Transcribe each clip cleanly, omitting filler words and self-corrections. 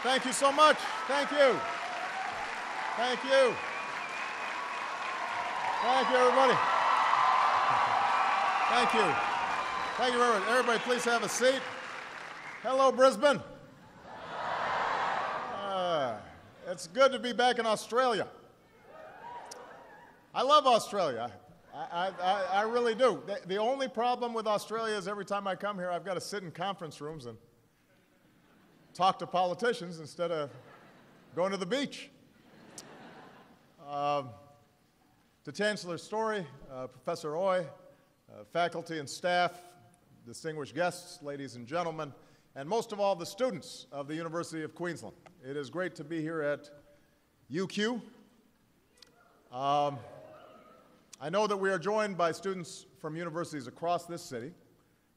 Thank you so much. Thank you. Thank you. Thank you, everybody. Thank you. Thank you very much. Everybody, please have a seat. Hello, Brisbane. It's good to be back in Australia. I love Australia. I really do. The only problem with Australia is every time I come here, I've got to sit in conference rooms and talk to politicians instead of going to the beach. To Chancellor Story, Professor Oy, faculty and staff, distinguished guests, ladies and gentlemen, and most of all, the students of the University of Queensland. It is great to be here at UQ. I know that we are joined by students from universities across this city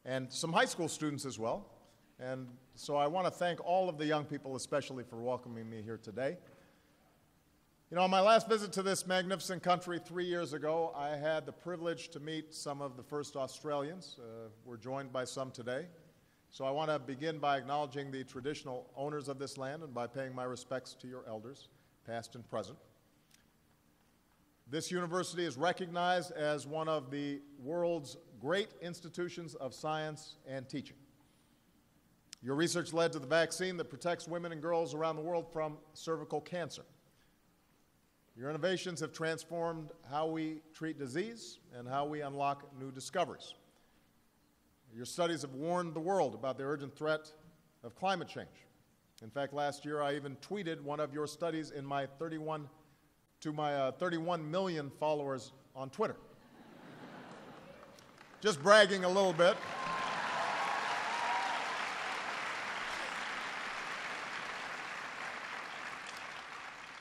and some high school students as well. And so I want to thank all of the young people, especially for welcoming me here today. You know, on my last visit to this magnificent country 3 years ago, I had the privilege to meet some of the first Australians. We're joined by some today. So I want to begin by acknowledging the traditional owners of this land and by paying my respects to your elders, past and present. This university is recognized as one of the world's great institutions of science and teaching. Your research led to the vaccine that protects women and girls around the world from cervical cancer. Your innovations have transformed how we treat disease and how we unlock new discoveries. Your studies have warned the world about the urgent threat of climate change. In fact, last year I even tweeted one of your studies in my 31 million followers on Twitter. Just bragging a little bit.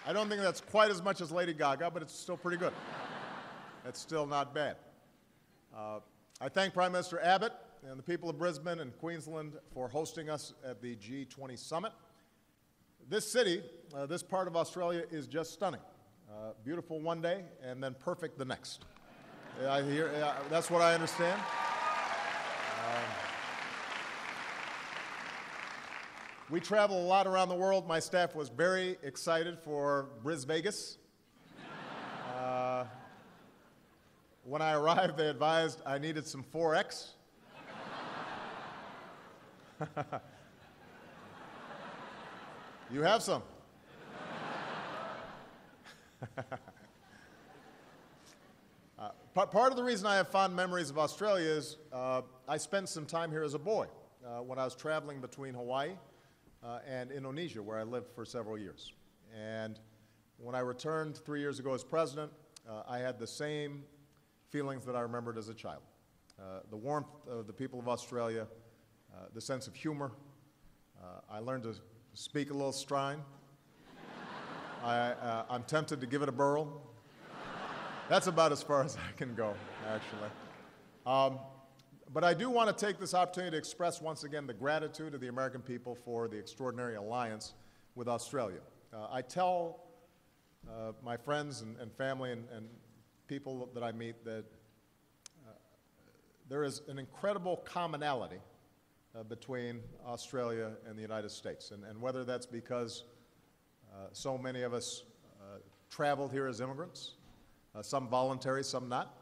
I don't think that's quite as much as Lady Gaga, but it's still pretty good. It's still not bad. I thank Prime Minister Abbott and the people of Brisbane and Queensland for hosting us at the G20 Summit. This city, this part of Australia, is just stunning. Beautiful one day and then perfect the next. That's what I understand. We travel a lot around the world. My staff was very excited for Vegas. When I arrived, they advised I needed some 4X. You have some. Part of the reason I have fond memories of Australia is I spent some time here as a boy when I was traveling between Hawaii and Indonesia, where I lived for several years. And when I returned 3 years ago as president, I had the same feelings that I remembered as a child. The warmth of the people of Australia, the sense of humor. I learned to speak a little strine. I'm tempted to give it a burl. That's about as far as I can go, actually. But I do want to take this opportunity to express once again the gratitude of the American people for the extraordinary alliance with Australia. I tell my friends and family and people that I meet that there is an incredible commonality between Australia and the United States. And whether that's because so many of us traveled here as immigrants, some voluntary, some not,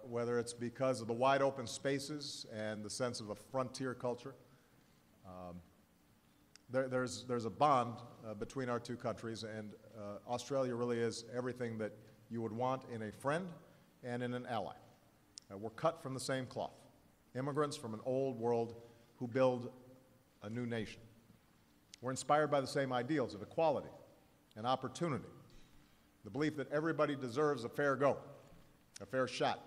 whether it's because of the wide open spaces and the sense of a frontier culture. There's a bond between our two countries, and Australia really is everything that you would want in a friend and in an ally. We're cut from the same cloth, immigrants from an old world who build a new nation. We're inspired by the same ideals of equality and opportunity, the belief that everybody deserves a fair go, a fair shot.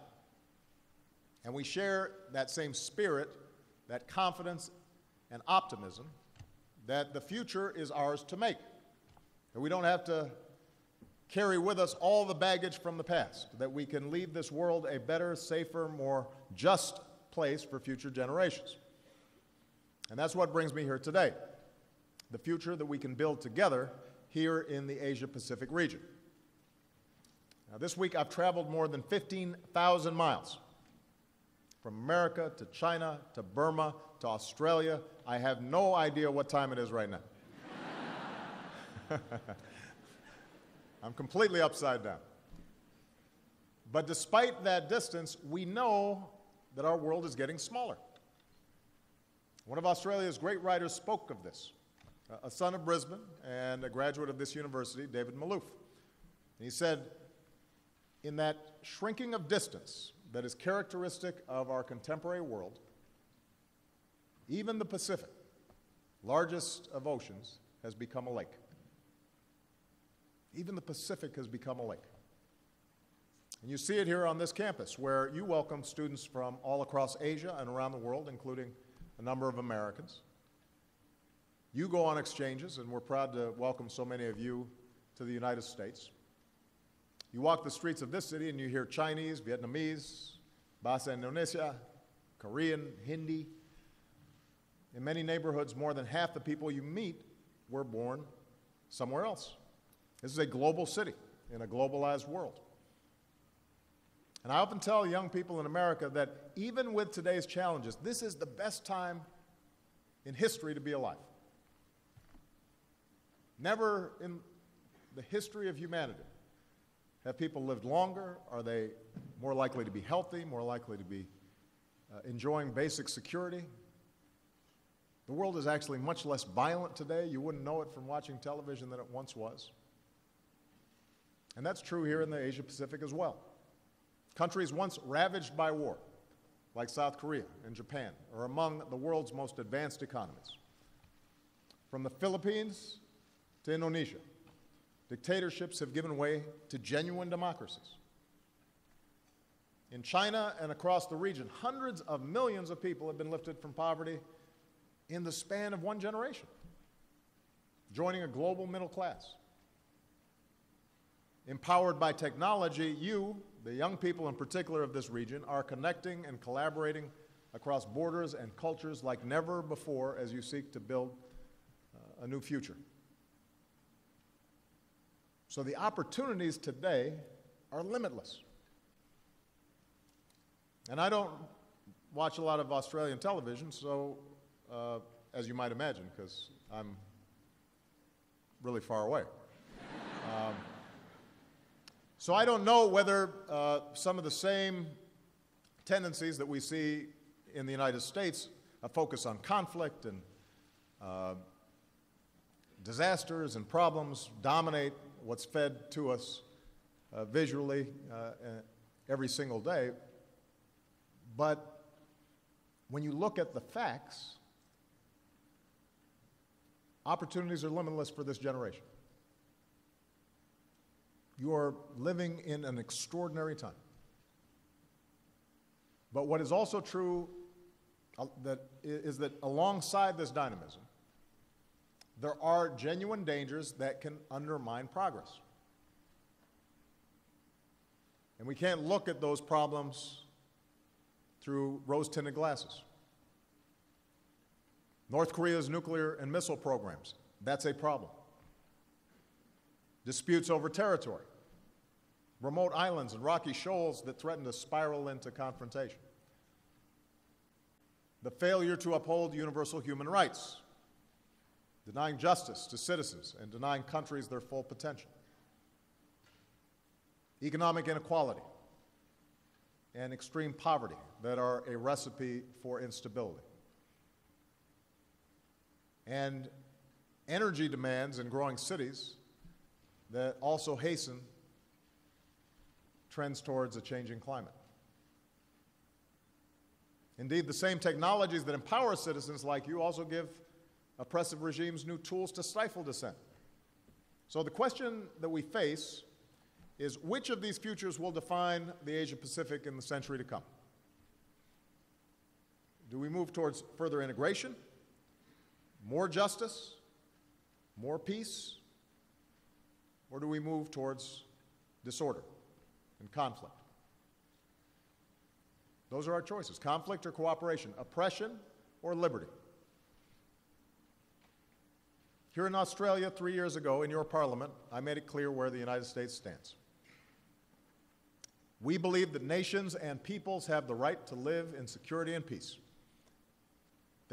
And we share that same spirit, that confidence and optimism that the future is ours to make, that we don't have to carry with us all the baggage from the past, that we can leave this world a better, safer, more just place for future generations. And that's what brings me here today, the future that we can build together here in the Asia-Pacific region. Now, this week I've traveled more than 15,000 miles from America to China to Burma to Australia. I have no idea what time it is right now. I'm completely upside down. But despite that distance, we know that our world is getting smaller. One of Australia's great writers spoke of this, a son of Brisbane and a graduate of this university, David Malouf. And he said, in that shrinking of distance that is characteristic of our contemporary world, even the Pacific, largest of oceans, has become a lake. Even the Pacific has become a lake. And you see it here on this campus, where you welcome students from all across Asia and around the world, including a number of Americans. You go on exchanges, and we're proud to welcome so many of you to the United States. You walk the streets of this city, and you hear Chinese, Vietnamese, Bahasa Indonesia, Korean, Hindi. In many neighborhoods, more than half the people you meet were born somewhere else. This is a global city in a globalized world. And I often tell young people in America that even with today's challenges, this is the best time in history to be alive. Never in the history of humanity have people lived longer. Are they more likely to be healthy, more likely to be enjoying basic security? The world is actually much less violent today. You wouldn't know it from watching television than it once was. And that's true here in the Asia-Pacific as well. Countries once ravaged by war, like South Korea and Japan, are among the world's most advanced economies. From the Philippines to Indonesia, dictatorships have given way to genuine democracies. In China and across the region, hundreds of millions of people have been lifted from poverty in the span of one generation, joining a global middle class. Empowered by technology, you, the young people in particular of this region, are connecting and collaborating across borders and cultures like never before as you seek to build a new future. So the opportunities today are limitless. And I don't watch a lot of Australian television, so as you might imagine, because I'm really far away. So I don't know whether some of the same tendencies that we see in the United States, a focus on conflict and disasters and problems, dominate what's fed to us visually every single day. But when you look at the facts, opportunities are limitless for this generation. You are living in an extraordinary time. But what is also true is that alongside this dynamism, there are genuine dangers that can undermine progress. And we can't look at those problems through rose-tinted glasses. North Korea's nuclear and missile programs, that's a problem. Disputes over territory, remote islands and rocky shoals that threaten to spiral into confrontation. The failure to uphold universal human rights, denying justice to citizens and denying countries their full potential. Economic inequality and extreme poverty that are a recipe for instability. And energy demands in growing cities that also hasten trends towards a changing climate. Indeed, the same technologies that empower citizens like you also give oppressive regimes new tools to stifle dissent. So the question that we face is, which of these futures will define the Asia-Pacific in the century to come? Do we move towards further integration, more justice, more peace, or do we move towards disorder and conflict? Those are our choices: conflict or cooperation, oppression or liberty. Here in Australia 3 years ago, in your parliament, I made it clear where the United States stands. We believe that nations and peoples have the right to live in security and peace.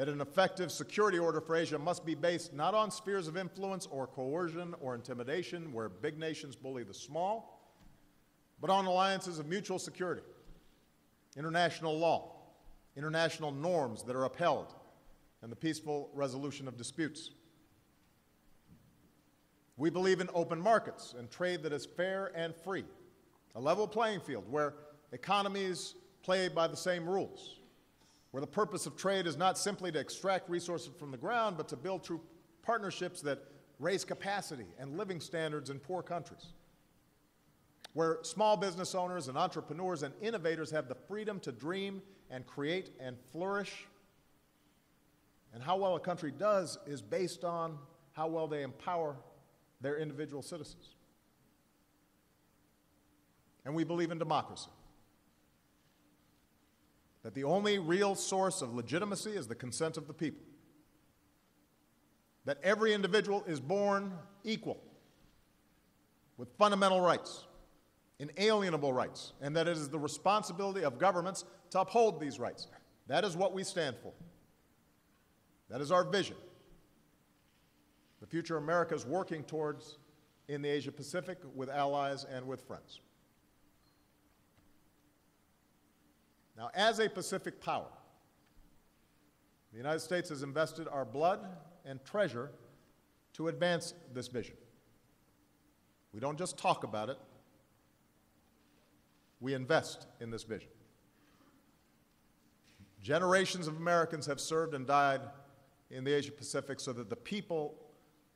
that an effective security order for Asia must be based not on spheres of influence or coercion or intimidation where big nations bully the small, but on alliances of mutual security, international law, international norms that are upheld, and the peaceful resolution of disputes. We believe in open markets and trade that is fair and free, a level playing field where economies play by the same rules, where the purpose of trade is not simply to extract resources from the ground, but to build true partnerships that raise capacity and living standards in poor countries, where small business owners and entrepreneurs and innovators have the freedom to dream and create and flourish. And how well a country does is based on how well they empower their individual citizens. And we believe in democracy, that the only real source of legitimacy is the consent of the people, that every individual is born equal with fundamental rights, inalienable rights, and that it is the responsibility of governments to uphold these rights. That is what we stand for. That is our vision. The future America is working towards in the Asia-Pacific with allies and with friends. Now, as a Pacific power, the United States has invested our blood and treasure to advance this vision. We don't just talk about it, we invest in this vision. Generations of Americans have served and died in the Asia-Pacific so that the people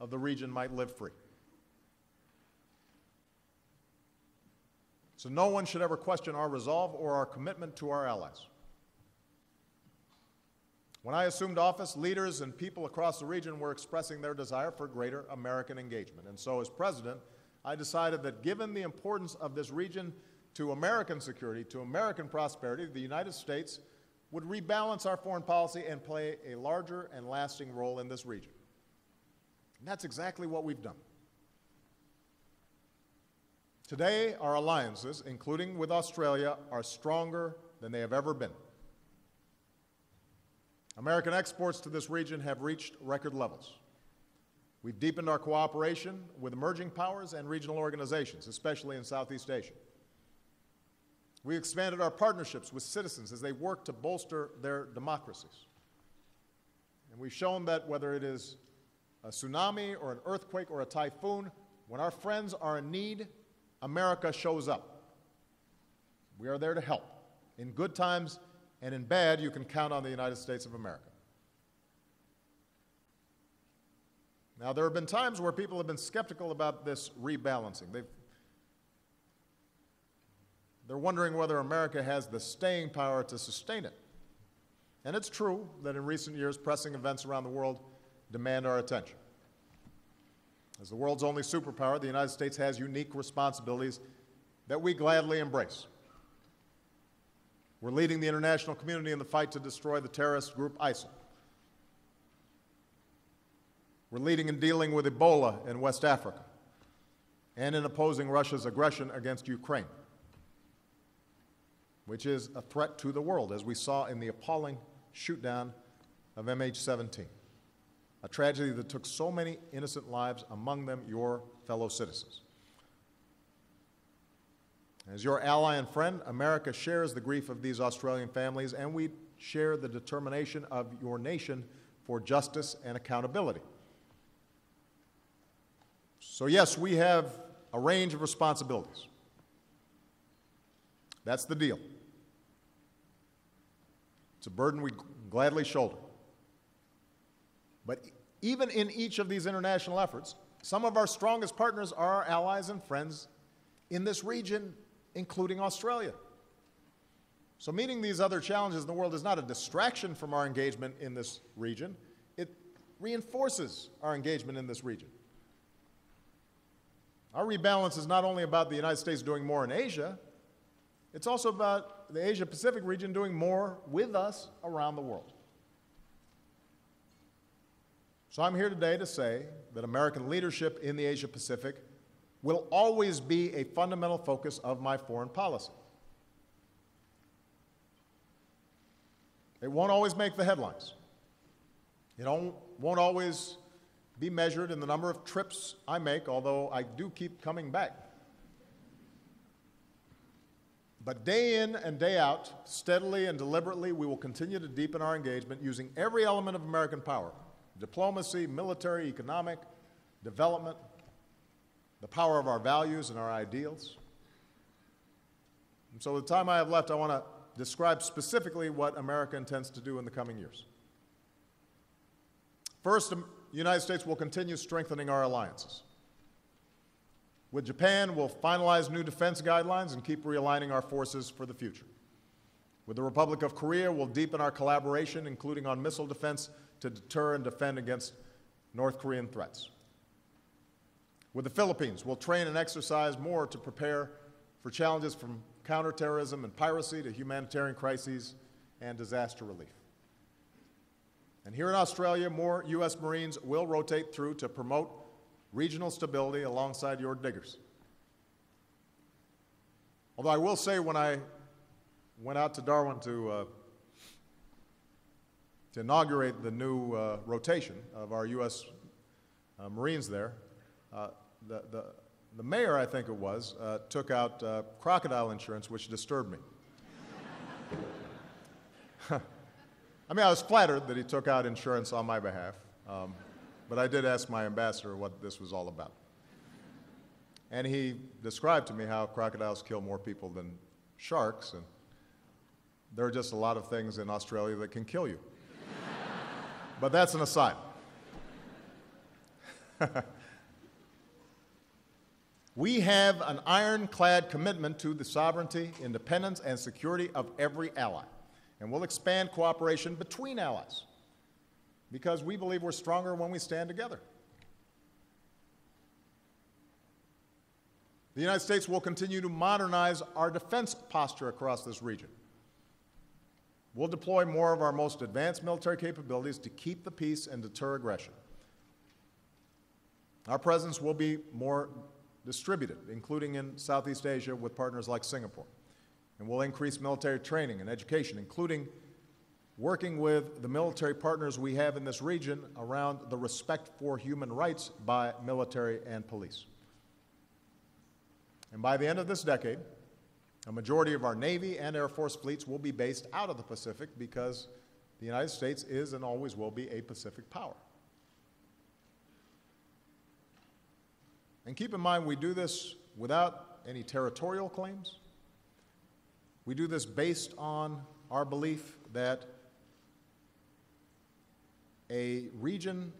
of the region might live free. So no one should ever question our resolve or our commitment to our allies. When I assumed office, leaders and people across the region were expressing their desire for greater American engagement. And so as president, I decided that given the importance of this region to American security, to American prosperity, the United States would rebalance our foreign policy and play a larger and lasting role in this region. And that's exactly what we've done. Today, our alliances, including with Australia, are stronger than they have ever been. American exports to this region have reached record levels. We've deepened our cooperation with emerging powers and regional organizations, especially in Southeast Asia. We expanded our partnerships with citizens as they work to bolster their democracies. And we've shown that whether it is a tsunami or an earthquake or a typhoon, when our friends are in need, America shows up. We are there to help. In good times and in bad, you can count on the United States of America. Now, there have been times where people have been skeptical about this rebalancing. They're wondering whether America has the staying power to sustain it. And it's true that in recent years, pressing events around the world demand our attention. As the world's only superpower, the United States has unique responsibilities that we gladly embrace. We're leading the international community in the fight to destroy the terrorist group ISIL. We're leading in dealing with Ebola in West Africa and in opposing Russia's aggression against Ukraine, which is a threat to the world, as we saw in the appalling shoot-down of MH17, a tragedy that took so many innocent lives, among them your fellow citizens. As your ally and friend, America shares the grief of these Australian families, and we share the determination of your nation for justice and accountability. So yes, we have a range of responsibilities. That's the deal. It's a burden we gladly shoulder. But even in each of these international efforts, some of our strongest partners are our allies and friends in this region, including Australia. So meeting these other challenges in the world is not a distraction from our engagement in this region. It reinforces our engagement in this region. Our rebalance is not only about the United States doing more in Asia, it's also about the Asia-Pacific region doing more with us around the world. So I'm here today to say that American leadership in the Asia-Pacific will always be a fundamental focus of my foreign policy. It won't always make the headlines, It won't always be measured in the number of trips I make, although I do keep coming back. But day in and day out, steadily and deliberately, we will continue to deepen our engagement using every element of American power: diplomacy, military, economic, development, the power of our values and our ideals. And so with the time I have left, I want to describe specifically what America intends to do in the coming years. First, the United States will continue strengthening our alliances. With Japan, we'll finalize new defense guidelines and keep realigning our forces for the future. With the Republic of Korea, we'll deepen our collaboration, including on missile defense, to deter and defend against North Korean threats. With the Philippines, we'll train and exercise more to prepare for challenges from counterterrorism and piracy to humanitarian crises and disaster relief. And here in Australia, more U.S. Marines will rotate through to promote regional stability alongside your diggers. Although I will say, when I went out to Darwin to inaugurate the new rotation of our U.S. Marines there, the mayor, I think it was, took out crocodile insurance, which disturbed me. I mean, I was flattered that he took out insurance on my behalf, but I did ask my ambassador what this was all about. And he described to me how crocodiles kill more people than sharks, and there are just a lot of things in Australia that can kill you. But that's an aside. We have an ironclad commitment to the sovereignty, independence, and security of every ally, and we'll expand cooperation between allies because we believe we're stronger when we stand together. The United States will continue to modernize our defense posture across this region. We'll deploy more of our most advanced military capabilities to keep the peace and deter aggression. Our presence will be more distributed, including in Southeast Asia with partners like Singapore. And we'll increase military training and education, including working with the military partners we have in this region around the respect for human rights by military and police. And by the end of this decade, a majority of our Navy and Air Force fleets will be based out of the Pacific because the United States is and always will be a Pacific power. And keep in mind, we do this without any territorial claims. We do this based on our belief that a region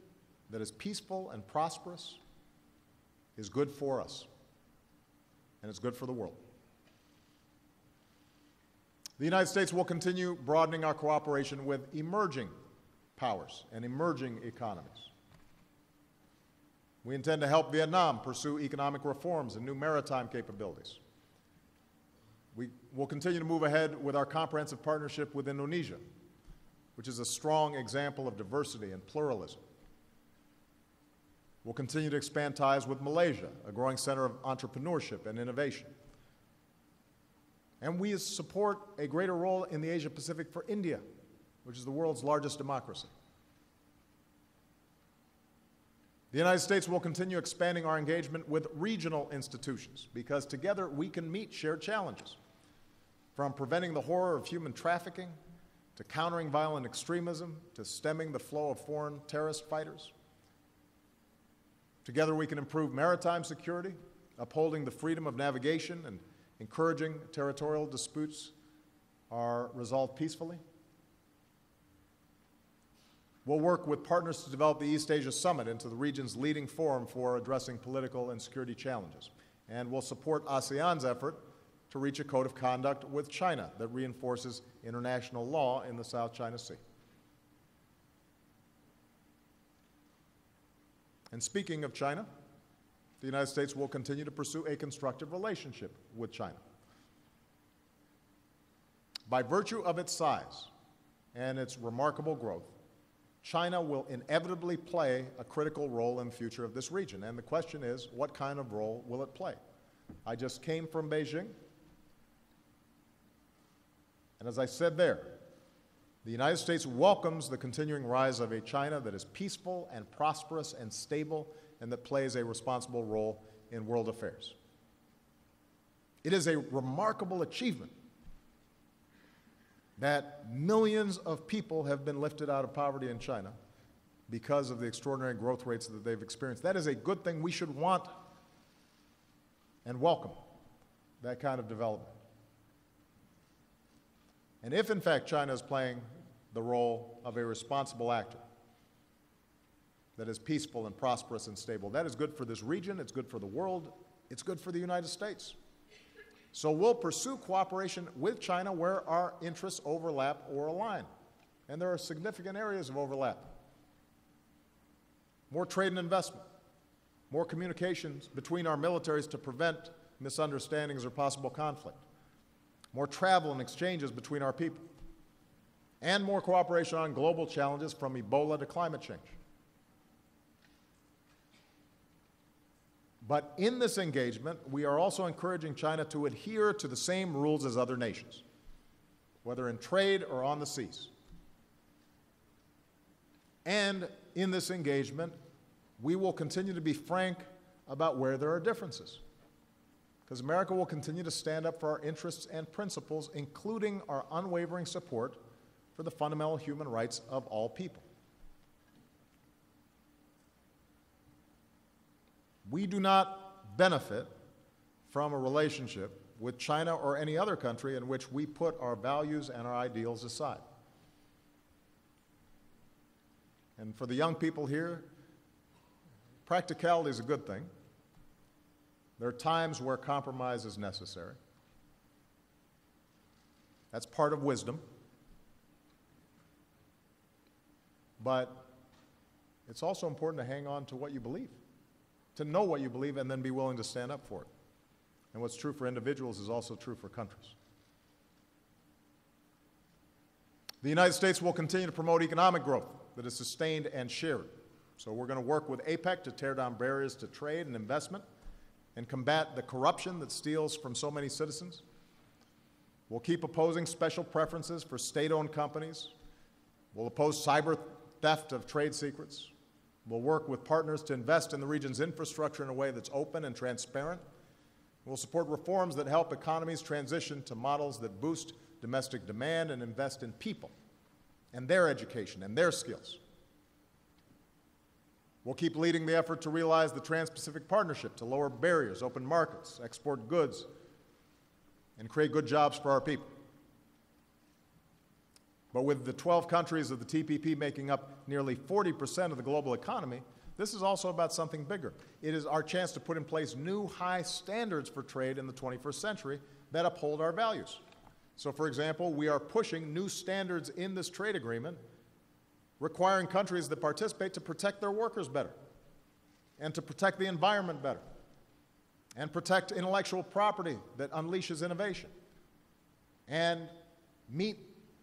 that is peaceful and prosperous is good for us, and it's good for the world. The United States will continue broadening our cooperation with emerging powers and emerging economies. We intend to help Vietnam pursue economic reforms and new maritime capabilities. We will continue to move ahead with our comprehensive partnership with Indonesia, which is a strong example of diversity and pluralism. We'll continue to expand ties with Malaysia, a growing center of entrepreneurship and innovation. And we support a greater role in the Asia-Pacific for India, which is the world's largest democracy. The United States will continue expanding our engagement with regional institutions because together we can meet shared challenges, from preventing the horror of human trafficking to countering violent extremism to stemming the flow of foreign terrorist fighters. Together we can improve maritime security, upholding the freedom of navigation and encouraging territorial disputes are resolved peacefully. We'll work with partners to develop the East Asia Summit into the region's leading forum for addressing political and security challenges. And we'll support ASEAN's effort to reach a code of conduct with China that reinforces international law in the South China Sea. And speaking of China, the United States will continue to pursue a constructive relationship with China. By virtue of its size and its remarkable growth, China will inevitably play a critical role in the future of this region. And the question is, what kind of role will it play? I just came from Beijing, and as I said there, The United States welcomes the continuing rise of a China that is peaceful and prosperous and stable and that plays a responsible role in world affairs. It is a remarkable achievement that millions of people have been lifted out of poverty in China because of the extraordinary growth rates that they've experienced. That is a good thing. We should want and welcome that kind of development. And if, in fact, China is playing the role of a responsible actor that is peaceful and prosperous and stable, that is good for this region, it's good for the world, it's good for the United States. So we'll pursue cooperation with China where our interests overlap or align. And there are significant areas of overlap. More trade and investment, more communications between our militaries to prevent misunderstandings or possible conflict, more travel and exchanges between our people, and more cooperation on global challenges from Ebola to climate change. But in this engagement, we are also encouraging China to adhere to the same rules as other nations, whether in trade or on the seas. And in this engagement, we will continue to be frank about where there are differences, because America will continue to stand up for our interests and principles, including our unwavering support for the fundamental human rights of all people. We do not benefit from a relationship with China or any other country in which we put our values and our ideals aside. And for the young people here, practicality is a good thing. There are times where compromise is necessary. That's part of wisdom. But it's also important to hang on to what you believe, to know what you believe and then be willing to stand up for it. And what's true for individuals is also true for countries. The United States will continue to promote economic growth that is sustained and shared. So we're going to work with APEC to tear down barriers to trade and investment and combat the corruption that steals from so many citizens. We'll keep opposing special preferences for state-owned companies. We'll oppose cyber theft of trade secrets. We'll work with partners to invest in the region's infrastructure in a way that's open and transparent. We'll support reforms that help economies transition to models that boost domestic demand and invest in people and their education and their skills. We'll keep leading the effort to realize the Trans-Pacific Partnership to lower barriers, open markets, export goods, and create good jobs for our people. But with the 12 countries of the TPP making up nearly 40% of the global economy, this is also about something bigger. It is our chance to put in place new high standards for trade in the 21st century that uphold our values. So, for example, we are pushing new standards in this trade agreement requiring countries that participate to protect their workers better and to protect the environment better and protect intellectual property that unleashes innovation and meet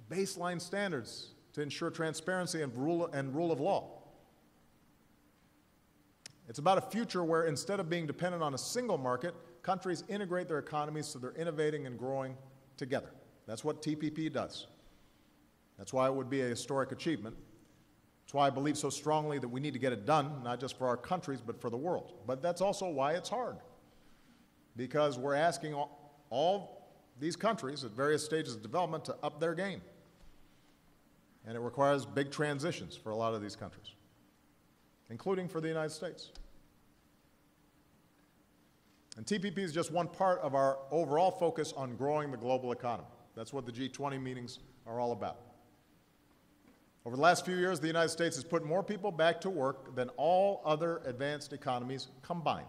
baseline standards to ensure transparency and rule of law. It's about a future where instead of being dependent on a single market, countries integrate their economies so they're innovating and growing together. That's what TPP does. That's why it would be a historic achievement. That's why I believe so strongly that we need to get it done, not just for our countries, but for the world. But that's also why it's hard, because we're asking all these countries at various stages of development to up their game. And it requires big transitions for a lot of these countries, including for the United States. And TPP is just one part of our overall focus on growing the global economy. That's what the G20 meetings are all about. Over the last few years, the United States has put more people back to work than all other advanced economies combined.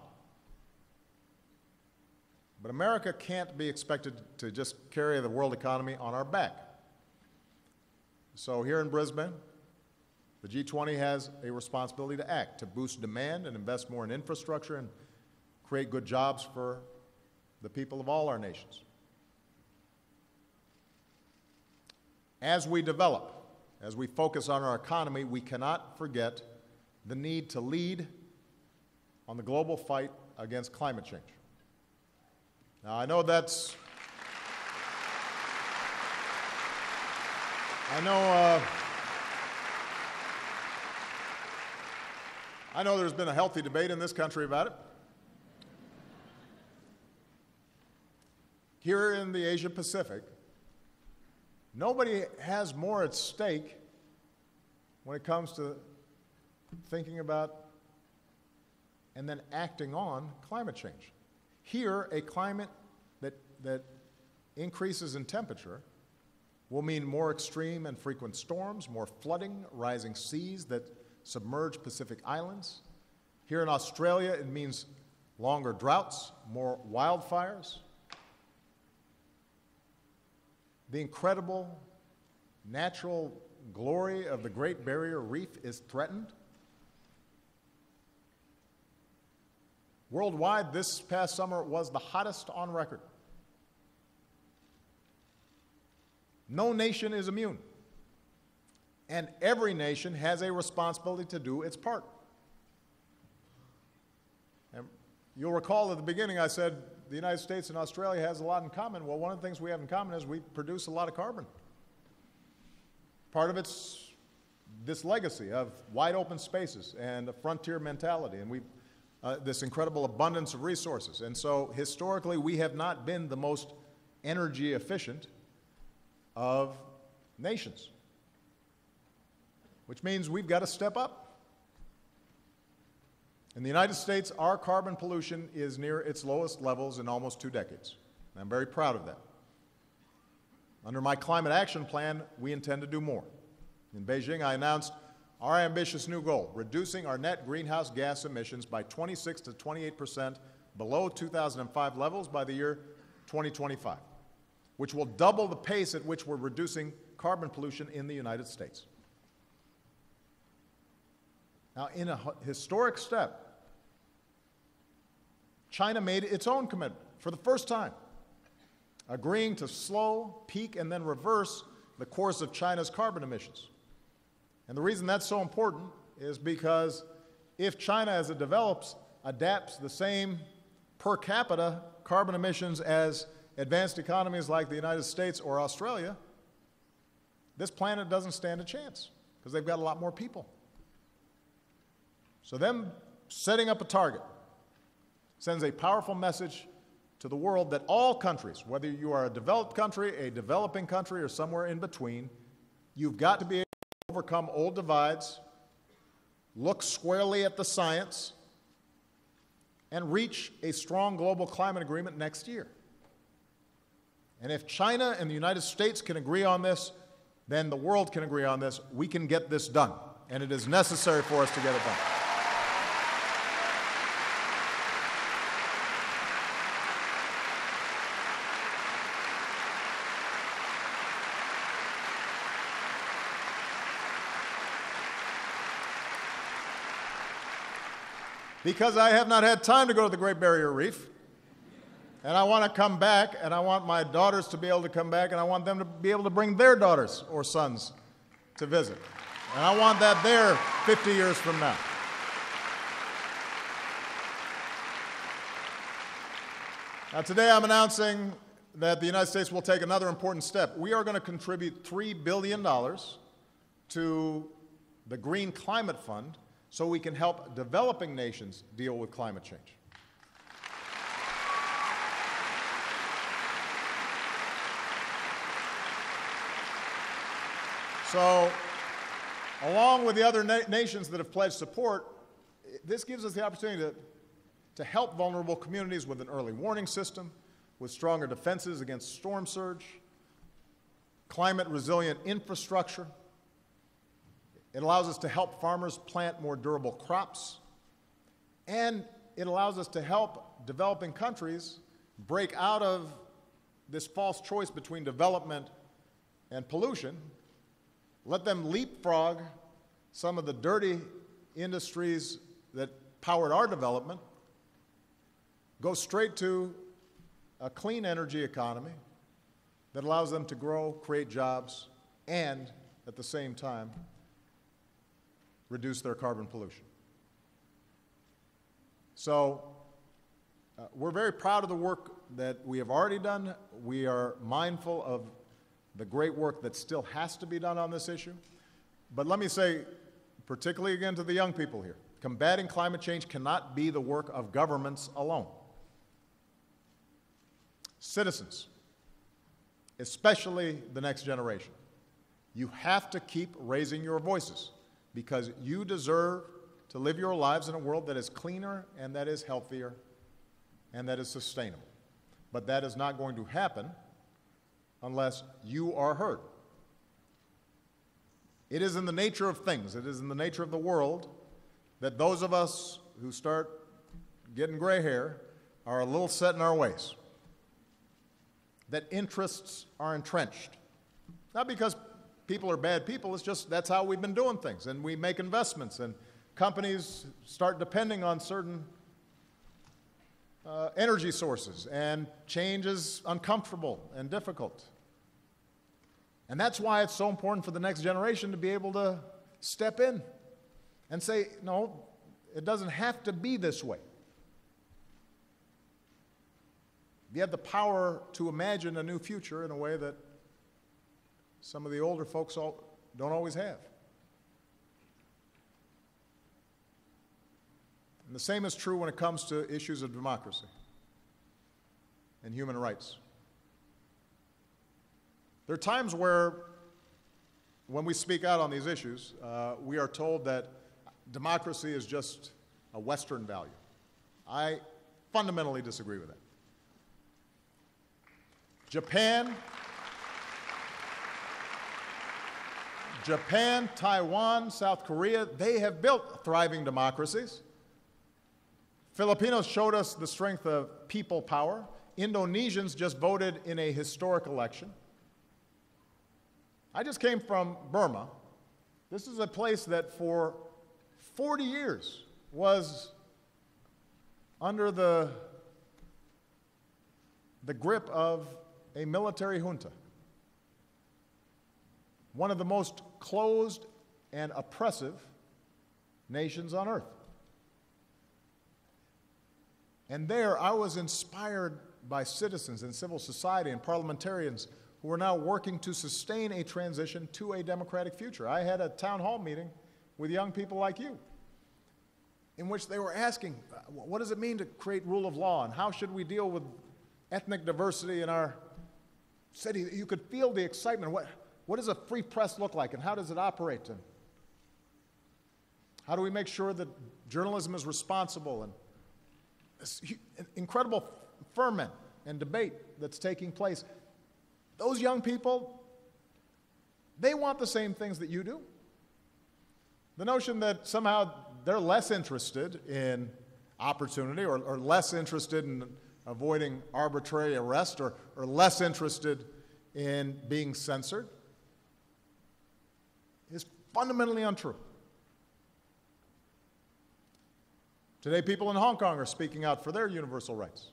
But America can't be expected to just carry the world economy on our back. So here in Brisbane, the G20 has a responsibility to act, to boost demand and invest more in infrastructure and create good jobs for the people of all our nations. As we develop, as we focus on our economy, we cannot forget the need to lead on the global fight against climate change. Now, I know that's I know there's been a healthy debate in this country about it. Here in the Asia Pacific, nobody has more at stake when it comes to thinking about and then acting on climate change. Here, a climate that increases in temperature will mean more extreme and frequent storms, more flooding, rising seas that submerge Pacific islands. Here in Australia, it means longer droughts, more wildfires. The incredible natural glory of the Great Barrier Reef is threatened. Worldwide, this past summer was the hottest on record. No nation is immune, and every nation has a responsibility to do its part. And you'll recall at the beginning I said the United States and Australia has a lot in common. Well, one of the things we have in common is we produce a lot of carbon. Part of it's this legacy of wide open spaces and a frontier mentality, and this incredible abundance of resources. And so historically, we have not been the most energy efficient of nations, which means we've got to step up. In the United States, our carbon pollution is near its lowest levels in almost 2 decades. I'm very proud of that. Under my climate action plan, we intend to do more. In Beijing, I announced our ambitious new goal, reducing our net greenhouse gas emissions by 26 to 28% below 2005 levels by the year 2025, which will double the pace at which we're reducing carbon pollution in the United States. Now, in a historic step, China made its own commitment for the first time, agreeing to slow, peak, and then reverse the course of China's carbon emissions. And the reason that's so important is because if China, as it develops, adapts the same per capita carbon emissions as advanced economies like the United States or Australia, this planet doesn't stand a chance because they've got a lot more people. So them setting up a target sends a powerful message to the world that all countries, whether you are a developed country, a developing country, or somewhere in between, you've got to be able to overcome old divides, look squarely at the science, and reach a strong global climate agreement next year. And if China and the United States can agree on this, then the world can agree on this. We can get this done, and it is necessary for us to get it done. Because I have not had time to go to the Great Barrier Reef, and I want to come back, and I want my daughters to be able to come back, and I want them to be able to bring their daughters or sons to visit. And I want that there 50 years from now. Now, today I'm announcing that the United States will take another important step. We are going to contribute $3 billion to the Green Climate Fund so we can help developing nations deal with climate change. So, along with the other nations that have pledged support, this gives us the opportunity to help vulnerable communities with an early warning system, with stronger defenses against storm surge, climate-resilient infrastructure. It allows us to help farmers plant more durable crops, and it allows us to help developing countries break out of this false choice between development and pollution, let them leapfrog some of the dirty industries that powered our development, go straight to a clean energy economy that allows them to grow, create jobs, and at the same time, reduce their carbon pollution. So we're very proud of the work that we have already done. We are mindful of the great work that still has to be done on this issue. But let me say, particularly again to the young people here, combating climate change cannot be the work of governments alone. Citizens, especially the next generation, you have to keep raising your voices because you deserve to live your lives in a world that is cleaner and that is healthier and that is sustainable. But that is not going to happen unless you are heard. It is in the nature of things, it is in the nature of the world that those of us who start getting gray hair are a little set in our ways, that interests are entrenched. Not because people are bad people, it's just that's how we've been doing things, and we make investments, and companies start depending on certain energy sources, and change is uncomfortable and difficult. And that's why it's so important for the next generation to be able to step in and say, no, it doesn't have to be this way. You have the power to imagine a new future in a way that some of the older folks don't always have. And the same is true when it comes to issues of democracy and human rights. There are times where, when we speak out on these issues, we are told that democracy is just a Western value. I fundamentally disagree with that. Japan, Taiwan, South Korea, they have built thriving democracies. Filipinos showed us the strength of people power. Indonesians just voted in a historic election. I just came from Burma. This is a place that for 40 years was under the grip of a military junta. One of the most closed and oppressive nations on earth. And there I was inspired by citizens and civil society and parliamentarians who are now working to sustain a transition to a democratic future. I had a town hall meeting with young people like you in which they were asking, what does it mean to create rule of law, and how should we deal with ethnic diversity in our city? You could feel the excitement. What does a free press look like, and how does it operate? And how do we make sure that journalism is responsible? And this incredible ferment and debate that's taking place. Those young people, they want the same things that you do. The notion that somehow they're less interested in opportunity or less interested in avoiding arbitrary arrest or less interested in being censored is fundamentally untrue. Today, people in Hong Kong are speaking out for their universal rights.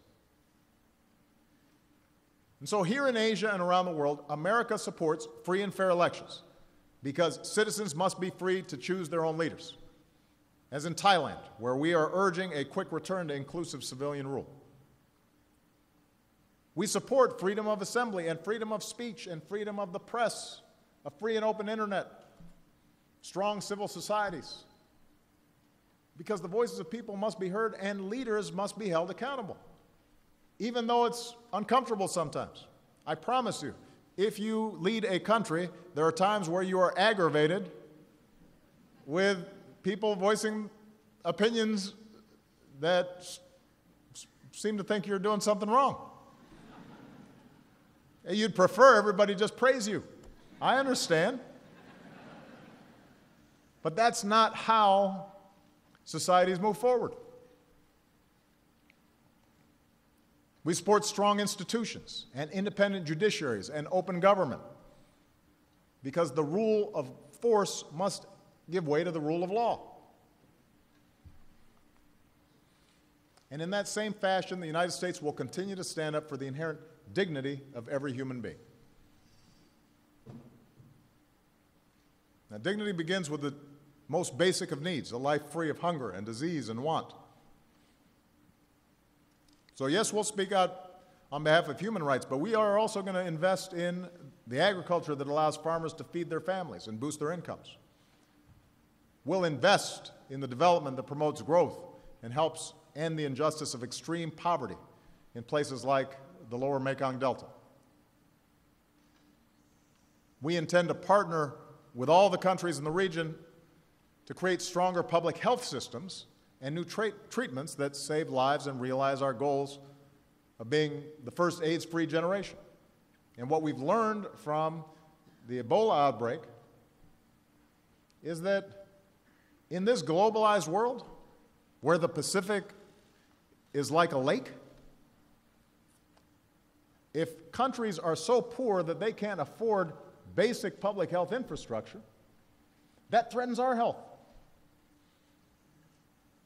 And so here in Asia and around the world, America supports free and fair elections because citizens must be free to choose their own leaders, as in Thailand, where we are urging a quick return to inclusive civilian rule. We support freedom of assembly and freedom of speech and freedom of the press, a free and open internet, strong civil societies, because the voices of people must be heard and leaders must be held accountable, even though it's uncomfortable sometimes. I promise you, if you lead a country, there are times where you are aggravated with people voicing opinions that seem to think you're doing something wrong. You'd prefer everybody just praise you. I understand. But that's not how societies move forward. We support strong institutions and independent judiciaries and open government because the rule of force must give way to the rule of law. And in that same fashion, the United States will continue to stand up for the inherent dignity of every human being. Now, dignity begins with the most basic of needs, a life free of hunger and disease and want. So yes, we'll speak out on behalf of human rights, but we are also going to invest in the agriculture that allows farmers to feed their families and boost their incomes. We'll invest in the development that promotes growth and helps end the injustice of extreme poverty in places like the lower Mekong Delta. We intend to partner with all the countries in the region to create stronger public health systems and new treatments that save lives and realize our goals of being the first AIDS-free generation. And what we've learned from the Ebola outbreak is that in this globalized world, where the Pacific is like a lake, if countries are so poor that they can't afford basic public health infrastructure, that threatens our health.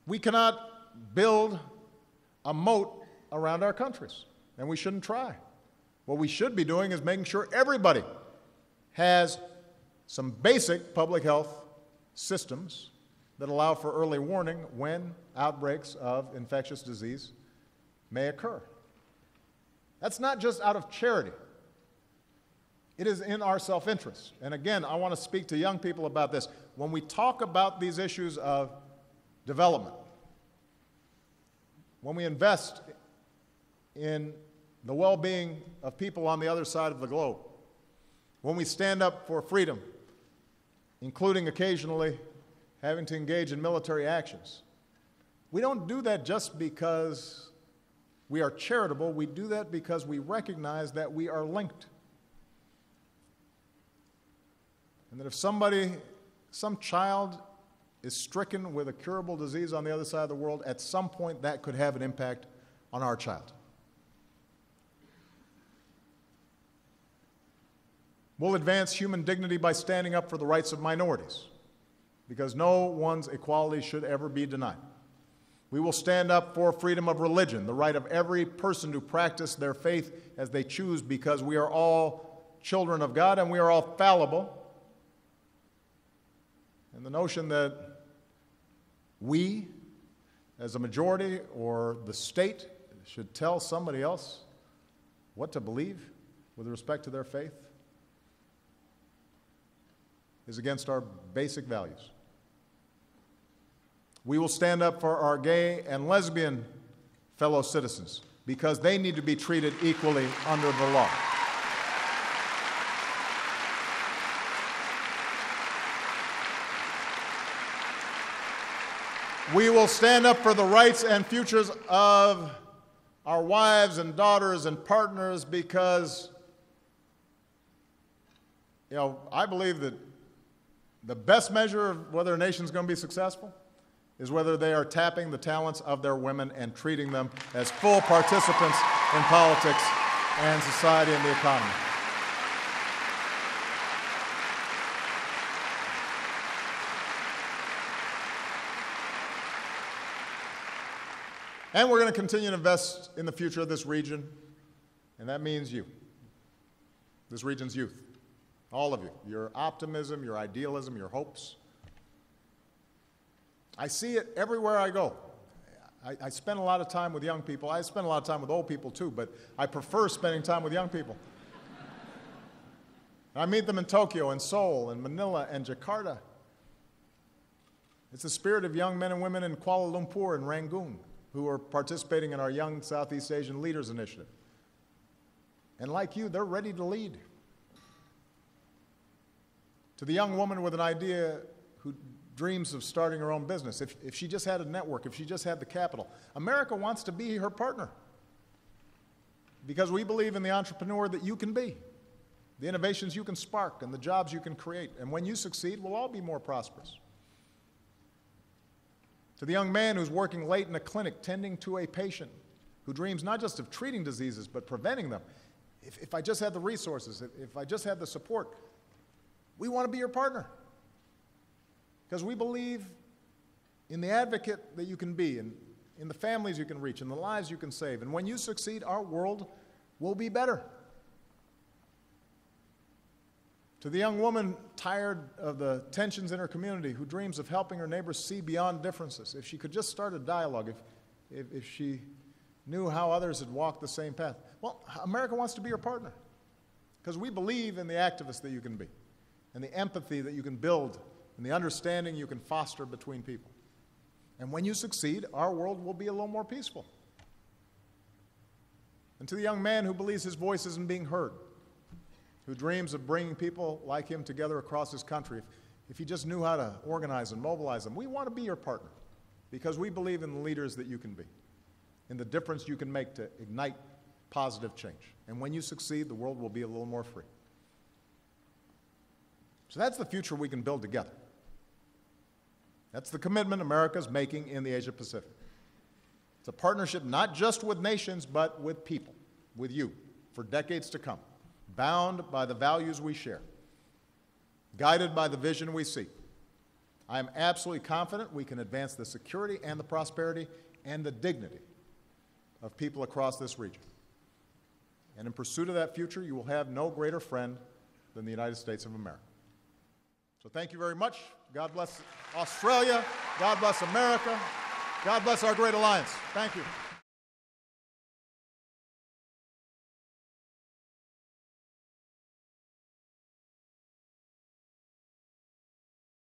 We cannot build a moat around our countries, and we shouldn't try. What we should be doing is making sure everybody has some basic public health systems that allow for early warning when outbreaks of infectious disease may occur. That's not just out of charity. It is in our self-interest. And again, I want to speak to young people about this. When we talk about these issues of development, when we invest in the well-being of people on the other side of the globe, when we stand up for freedom, including occasionally having to engage in military actions, we don't do that just because we are charitable. We do that because we recognize that we are linked. And that if some child is stricken with a curable disease on the other side of the world, at some point that could have an impact on our child. We'll advance human dignity by standing up for the rights of minorities, because no one's equality should ever be denied. We will stand up for freedom of religion, the right of every person to practice their faith as they choose, because we are all children of God and we are all fallible. And the notion that we, as a majority, or the state, should tell somebody else what to believe with respect to their faith is against our basic values. We will stand up for our gay and lesbian fellow citizens because they need to be treated equally under the law. We will stand up for the rights and futures of our wives and daughters and partners because, I believe that the best measure of whether a nation is going to be successful is whether they are tapping the talents of their women and treating them as full participants in politics and society and the economy. And we're going to continue to invest in the future of this region, and that means you, this region's youth, all of you, your optimism, your idealism, your hopes. I see it everywhere I go. I spend a lot of time with young people. I spend a lot of time with old people too, but I prefer spending time with young people. I meet them in Tokyo and Seoul and Manila and Jakarta. It's the spirit of young men and women in Kuala Lumpur and Rangoon who are participating in our Young Southeast Asian Leaders Initiative. And like you, they're ready to lead. To the young woman with an idea who dreams of starting her own business, if she just had a network, if she just had the capital, America wants to be her partner because we believe in the entrepreneur that you can be, the innovations you can spark, and the jobs you can create. And when you succeed, we'll all be more prosperous. To the young man who's working late in a clinic tending to a patient who dreams not just of treating diseases but preventing them, if I just had the resources, if I just had the support, we want to be your partner because we believe in the advocate that you can be, in the families you can reach, in the lives you can save. And when you succeed, our world will be better. To the young woman tired of the tensions in her community who dreams of helping her neighbors see beyond differences, if she could just start a dialogue, if she knew how others had walked the same path. Well, America wants to be your partner. because we believe in the activist that you can be, and the empathy that you can build, and the understanding you can foster between people. And when you succeed, our world will be a little more peaceful. And to the young man who believes his voice isn't being heard, who dreams of bringing people like him together across his country, if he just knew how to organize and mobilize them, we want to be your partner because we believe in the leaders that you can be, in the difference you can make to ignite positive change. And when you succeed, the world will be a little more free. So that's the future we can build together. That's the commitment America's making in the Asia-Pacific. It's a partnership not just with nations, but with people, with you, for decades to come, bound by the values we share, guided by the vision we seek. I am absolutely confident we can advance the security and the prosperity and the dignity of people across this region. And in pursuit of that future, you will have no greater friend than the United States of America. So thank you very much. God bless Australia. God bless America. God bless our great alliance. Thank you.